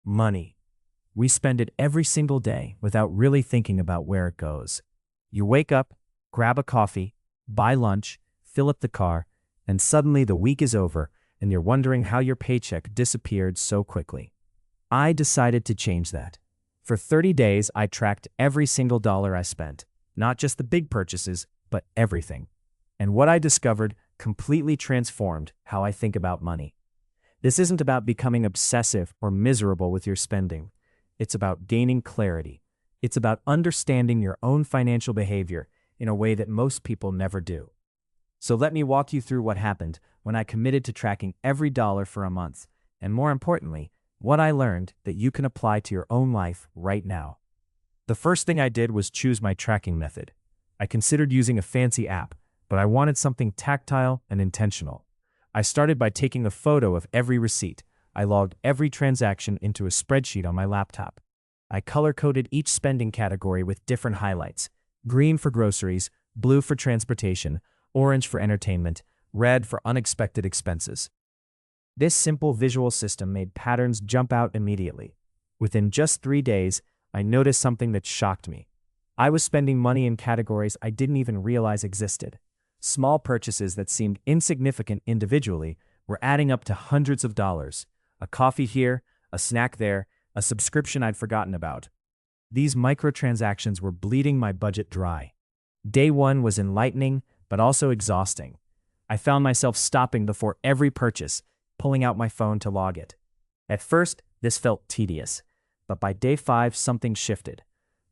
Money. We spend it every single day without really thinking about where it goes. You wake up, grab a coffee, buy lunch, fill up the car, and suddenly the week is over and you're wondering how your paycheck disappeared so quickly. I decided to change that. For 30 days, I tracked every single dollar I spent, not just the big purchases, but everything. And what I discovered completely transformed how I think about money. This isn't about becoming obsessive or miserable with your spending. It's about gaining clarity. It's about understanding your own financial behavior in a way that most people never do. So let me walk you through what happened when I committed to tracking every dollar for a month, and more importantly, what I learned that you can apply to your own life right now. The first thing I did was choose my tracking method. I considered using a fancy app, but I wanted something tactile and intentional. I started by taking a photo of every receipt. I logged every transaction into a spreadsheet on my laptop. I color-coded each spending category with different highlights: green for groceries, blue for transportation, orange for entertainment, red for unexpected expenses. This simple visual system made patterns jump out immediately. Within just 3 days, I noticed something that shocked me. I was spending money in categories I didn't even realize existed. Small purchases that seemed insignificant individually were adding up to hundreds of dollars. A coffee here, a snack there, a subscription I'd forgotten about. These microtransactions were bleeding my budget dry. Day one was enlightening, but also exhausting. I found myself stopping before every purchase, pulling out my phone to log it. At first, this felt tedious, but by day 5, something shifted.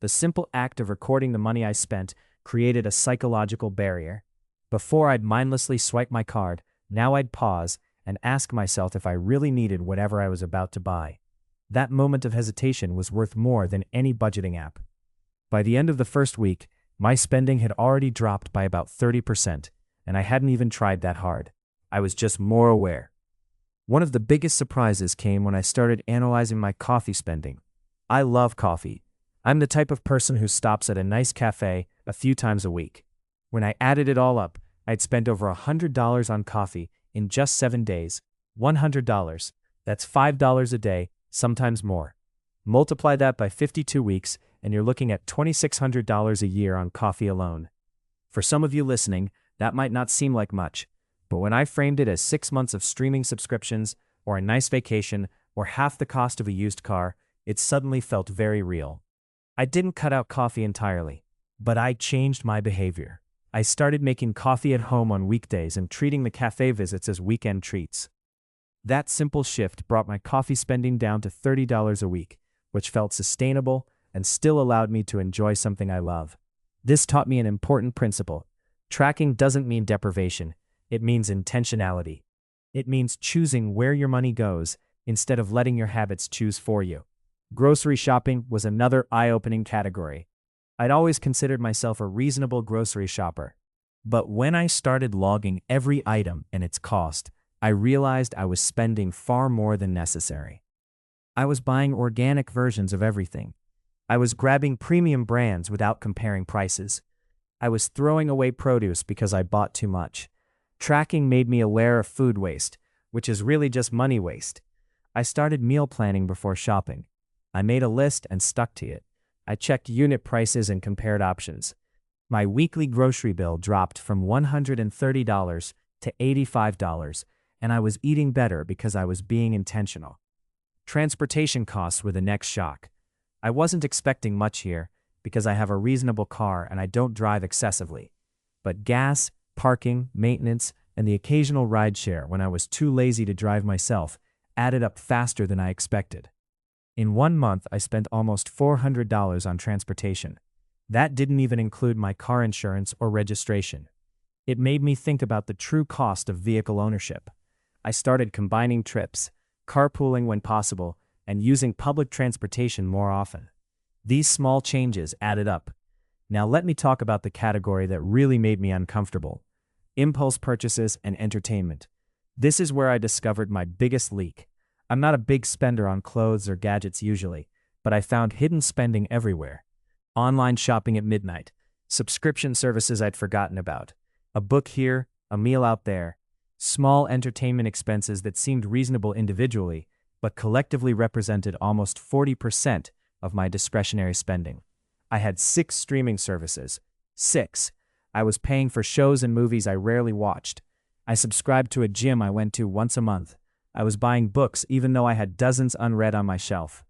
The simple act of recording the money I spent created a psychological barrier. Before I'd mindlessly swipe my card, now I'd pause and ask myself if I really needed whatever I was about to buy. That moment of hesitation was worth more than any budgeting app. By the end of the first week, my spending had already dropped by about 30%, and I hadn't even tried that hard. I was just more aware. One of the biggest surprises came when I started analyzing my coffee spending. I love coffee. I'm the type of person who stops at a nice cafe a few times a week. When I added it all up, I'd spent over $100 on coffee in just 7 days. $100. That's $5 a day, sometimes more. Multiply that by 52 weeks, and you're looking at $2,600 a year on coffee alone. For some of you listening, that might not seem like much, but when I framed it as 6 months of streaming subscriptions, or a nice vacation, or half the cost of a used car, it suddenly felt very real. I didn't cut out coffee entirely, but I changed my behavior. I started making coffee at home on weekdays and treating the cafe visits as weekend treats. That simple shift brought my coffee spending down to $30 a week, which felt sustainable and still allowed me to enjoy something I love. This taught me an important principle. Tracking doesn't mean deprivation, it means intentionality. It means choosing where your money goes instead of letting your habits choose for you. Grocery shopping was another eye-opening category. I'd always considered myself a reasonable grocery shopper. But when I started logging every item and its cost, I realized I was spending far more than necessary. I was buying organic versions of everything. I was grabbing premium brands without comparing prices. I was throwing away produce because I bought too much. Tracking made me aware of food waste, which is really just money waste. I started meal planning before shopping. I made a list and stuck to it. I checked unit prices and compared options. My weekly grocery bill dropped from $130 to $85, and I was eating better because I was being intentional. Transportation costs were the next shock. I wasn't expecting much here because I have a reasonable car and I don't drive excessively. But gas, parking, maintenance, and the occasional rideshare when I was too lazy to drive myself added up faster than I expected. In 1 month, I spent almost $400 on transportation. That didn't even include my car insurance or registration. It made me think about the true cost of vehicle ownership. I started combining trips, carpooling when possible, and using public transportation more often. These small changes added up. Now let me talk about the category that really made me uncomfortable: impulse purchases and entertainment. This is where I discovered my biggest leak. I'm not a big spender on clothes or gadgets usually, but I found hidden spending everywhere. Online shopping at midnight, subscription services I'd forgotten about, a book here, a meal out there, small entertainment expenses that seemed reasonable individually, but collectively represented almost 40% of my discretionary spending. I had 6 streaming services. 6. I was paying for shows and movies I rarely watched. I subscribed to a gym I went to once a month. I was buying books even though I had dozens unread on my shelf.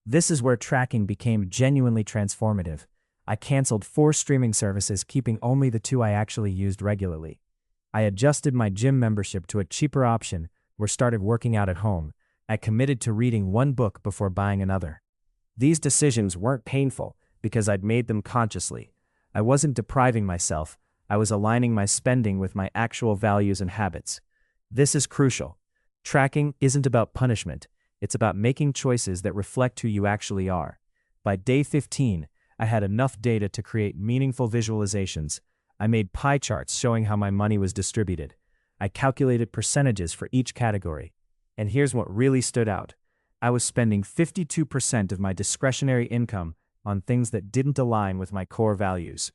This is where tracking became genuinely transformative. I canceled 4 streaming services, keeping only the 2 I actually used regularly. I adjusted my gym membership to a cheaper option or started working out at home. I committed to reading 1 book before buying another. These decisions weren't painful because I'd made them consciously. I wasn't depriving myself, I was aligning my spending with my actual values and habits. This is crucial. Tracking isn't about punishment, it's about making choices that reflect who you actually are. By day 15, I had enough data to create meaningful visualizations. I made pie charts showing how my money was distributed. I calculated percentages for each category. And here's what really stood out. I was spending 52% of my discretionary income on things that didn't align with my core values.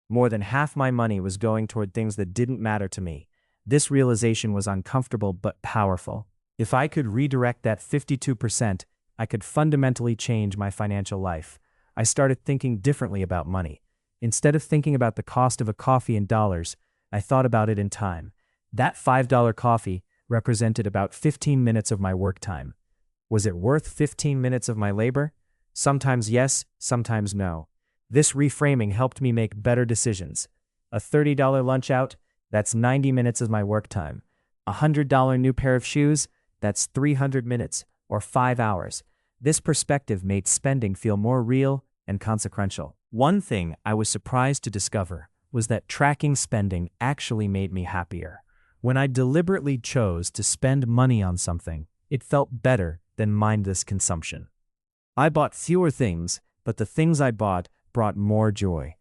More than half my money was going toward things that didn't matter to me. This realization was uncomfortable but powerful. If I could redirect that 52%, I could fundamentally change my financial life. I started thinking differently about money. Instead of thinking about the cost of a coffee in dollars, I thought about it in time. That $5 coffee represented about 15 minutes of my work time. Was it worth 15 minutes of my labor? Sometimes yes, sometimes no. This reframing helped me make better decisions. A $30 lunch out, that's 90 minutes of my work time. A $100 new pair of shoes, that's 300 minutes, or 5 hours. This perspective made spending feel more real and consequential. One thing I was surprised to discover was that tracking spending actually made me happier. When I deliberately chose to spend money on something, it felt better than mindless consumption. I bought fewer things, but the things I bought brought more joy.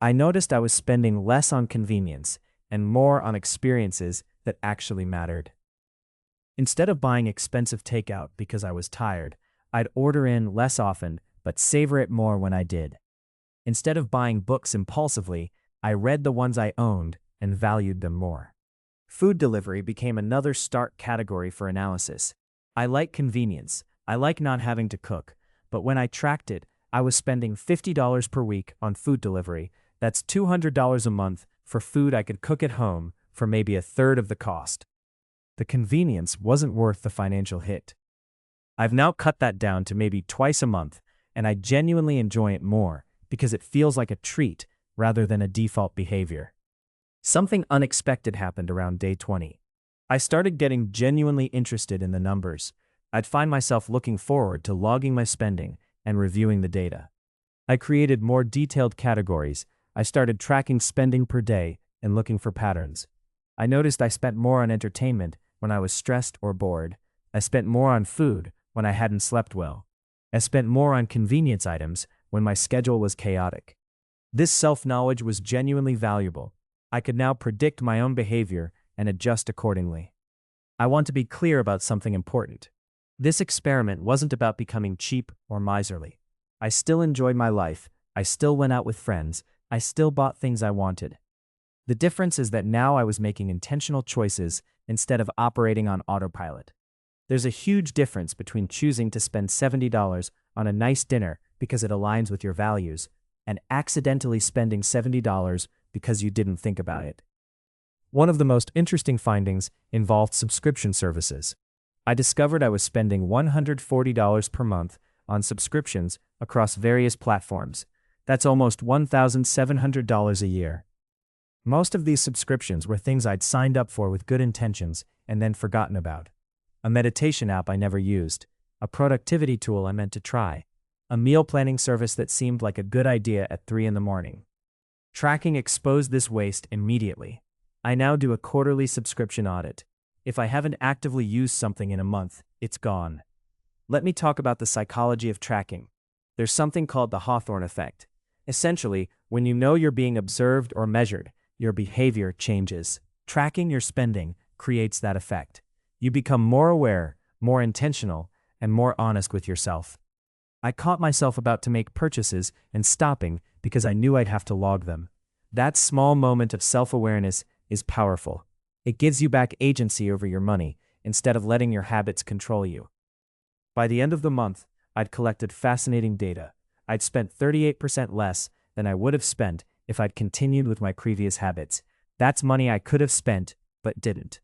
I noticed I was spending less on convenience and more on experiences that actually mattered. Instead of buying expensive takeout because I was tired, I'd order in less often but savor it more when I did. Instead of buying books impulsively, I read the ones I owned and valued them more. Food delivery became another stark category for analysis. I like convenience. I like not having to cook. But when I tracked it, I was spending $50 per week on food delivery. That's $200 a month for food I could cook at home for maybe a third of the cost. The convenience wasn't worth the financial hit. I've now cut that down to maybe twice a month, and I genuinely enjoy it more because it feels like a treat rather than a default behavior. Something unexpected happened around day 20. I started getting genuinely interested in the numbers. I'd find myself looking forward to logging my spending and reviewing the data. I created more detailed categories. I started tracking spending per day and looking for patterns. I noticed I spent more on entertainment when I was stressed or bored. I spent more on food when I hadn't slept well. I spent more on convenience items when my schedule was chaotic. This self-knowledge was genuinely valuable. I could now predict my own behavior and adjust accordingly. I want to be clear about something important. This experiment wasn't about becoming cheap or miserly. I still enjoyed my life. I still went out with friends. I still bought things I wanted. The difference is that now I was making intentional choices instead of operating on autopilot. There's a huge difference between choosing to spend $70 on a nice dinner because it aligns with your values and accidentally spending $70 because you didn't think about it. One of the most interesting findings involved subscription services. I discovered I was spending $140 per month on subscriptions across various platforms. That's almost $1,700 a year. Most of these subscriptions were things I'd signed up for with good intentions and then forgotten about. A meditation app I never used, a productivity tool I meant to try, a meal planning service that seemed like a good idea at 3 in the morning. Tracking exposed this waste immediately. I now do a quarterly subscription audit. If I haven't actively used something in a month, it's gone. Let me talk about the psychology of tracking. There's something called the Hawthorne effect. Essentially, when you know you're being observed or measured, your behavior changes. Tracking your spending creates that effect. You become more aware, more intentional, and more honest with yourself. I caught myself about to make purchases and stopping because I knew I'd have to log them. That small moment of self-awareness is powerful. It gives you back agency over your money instead of letting your habits control you. By the end of the month, I'd collected fascinating data. I'd spent 38% less than I would have spent if I'd continued with my previous habits. That's money I could have spent, but didn't.